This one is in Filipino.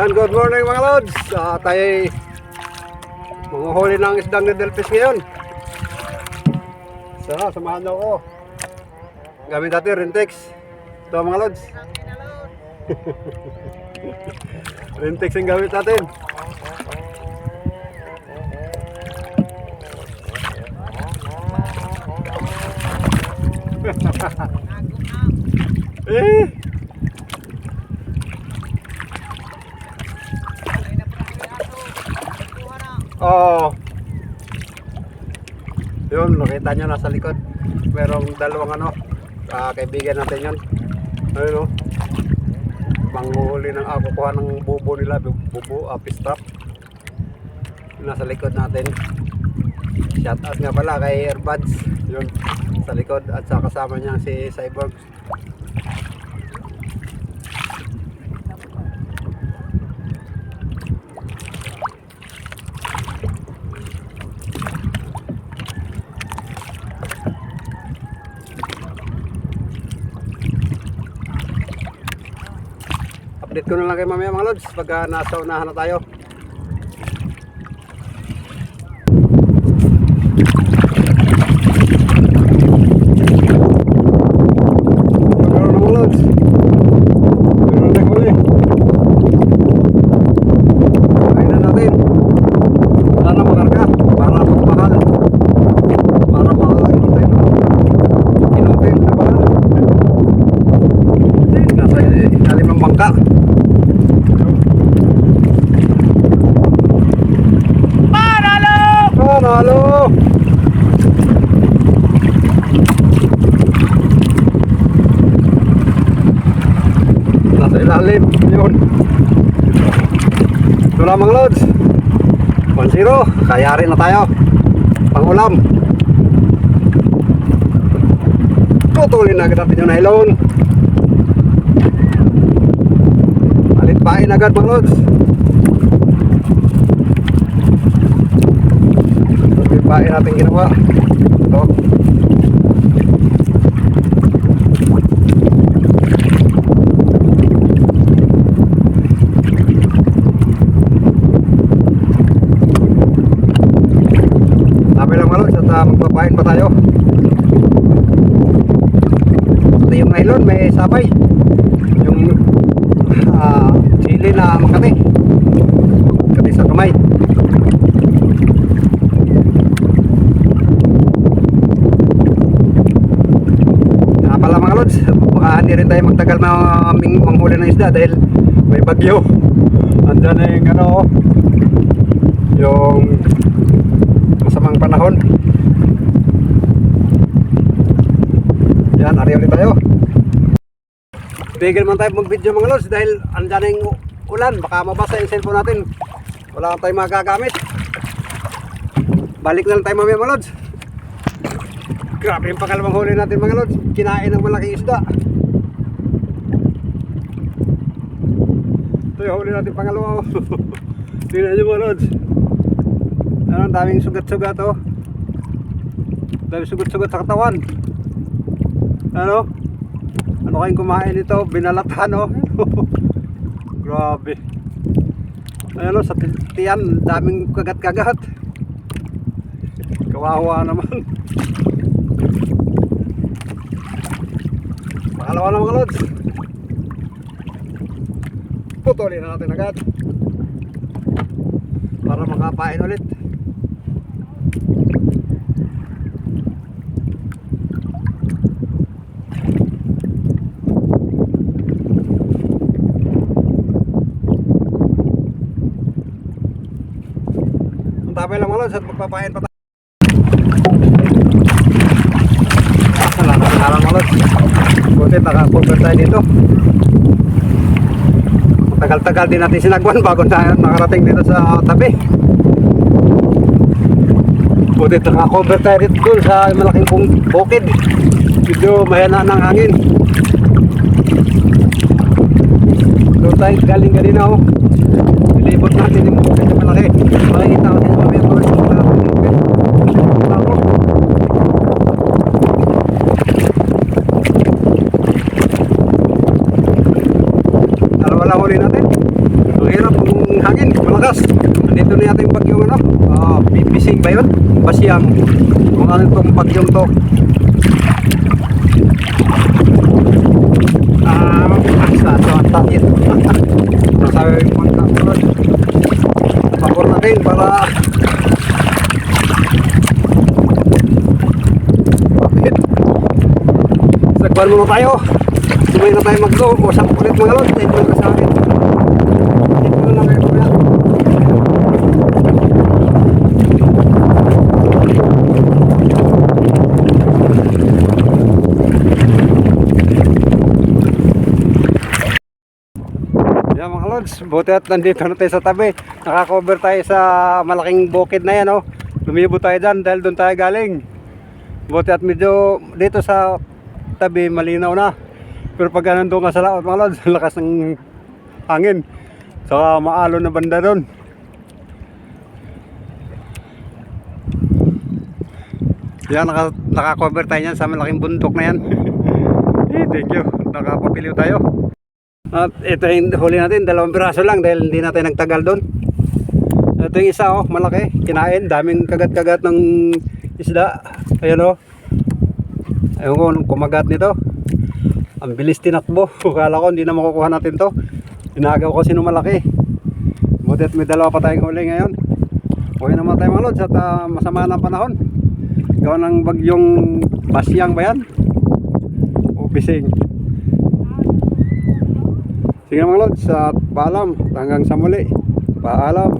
Yan, good morning mga lods. Tayo manguhuli ng isdang needlefish ngayon. So, samahan daw ko. Gamit natin Rintex. Ito mga lods. Rintex yung gamit natin. Oh. Yun, nakita nyo nasa likod. Merong dalawang kaibigan natin yun. Ayun, manghuli ng kukuha ng bubo nila, fish trap. Nasa likod natin. Shout out nga pala kay Airbuds. Yun, sa likod at sa kasama niya si Cyborg. Update ko na lang kayo mamaya mga lods pagka nasa unahan na tayo. Halo. Nasa ilalim yun. Ito lang mga lods. 1-0. Kayari na tayo. Pangulam. Tutulin agad natin yung nylon. Alitpain agad mga lods. Bahay natin ginawa. Ito. Sabi lang malos at magpapain pa tayo. Ito yung nylon, may sabay. Yung chili na Makati. Makati sa kamay. Baka hindi rin tayo magtagal manghuli ng isda dahil may bagyo. Andyan na yung masamang panahon. Yan, ari ulit tayo. Tigil man tayo mag-video mga lods dahil andyan na yung ulan. Baka mabasa yung cellphone natin. Wala tayong magagamit. Balik na lang tayo mamaya mga lods. Grabe yung pangalawang huli natin mga lods. Kinain ng malaking isda. Ito yung huli natin pangalawa. Tingnan nyo mga lods. Ang daming sugat-sugat daming sugat-sugat sa katawan. Ano kayong kumain ito? Binalatan Grabe. Ayun sa tiyan, daming kagat-kagat. Kawawa naman. Pangalawa na mga lods. Putulin na natin agad para makapain ulit. Ang tapay lang mga lods at magpapain pa tayo. Salamat mga lods. Buti naka-cover tayo dito. Tagal-tagal din natin sinagwan bago nakarating dito sa tabi. Buti naka-cover tayo dito sa malaking bukid. Medyo mahina ng hangin. Doon tayo galing kanina Ilibot natin yung bukid na malaki. Makikita ko din sa mga tours sa bukid. Dalawa lang huli natin. Ang hirap Agras. Nandito na yata yung bagyong ano. Bising ba yun? Basyang. Kung ano itong bagyong to. Takin. Nasabi yung mga kapatid. Pagod natin para sagwan muna tayo. Sumay na tayo mag-go. Usap ulit mga lod. Ito na sa akin. Ito na kayo kuya. Yan mga lods, buti at nandito na tayo sa tabi. Nakakover tayo sa malaking bukid na yan, oh. Lumibo tayo dyan dahil doon tayo galing. Buti at medyo dito sa tabi malinaw na. Pero pag nandun ka sa laot mga lods, lakas ng hangin. Saka maalon na banda doon. Yan, nakakover tayo yan sa malaking bundok na yan. Thank you, nakapapiliw tayo. At ito yung huli natin, 2 piraso lang dahil hindi natin nagtagal doon. Ito yung isa, oh, malaki, kinain, daming kagat-kagat ng isda. Ayun, oh. Ayun ko, kumagat nito. Ang bilis tinakbo. Kala ko hindi na makukuha natin to. Inagaw ko sino malaki. Buti at may 2 pa tayong huli ngayon. Okay naman tayo mga lods at masama ng panahon. Gawa ng bagyong Basyang ba yan? O Bising. Sige mga lods at paalam. Hanggang sa muli. Paalam.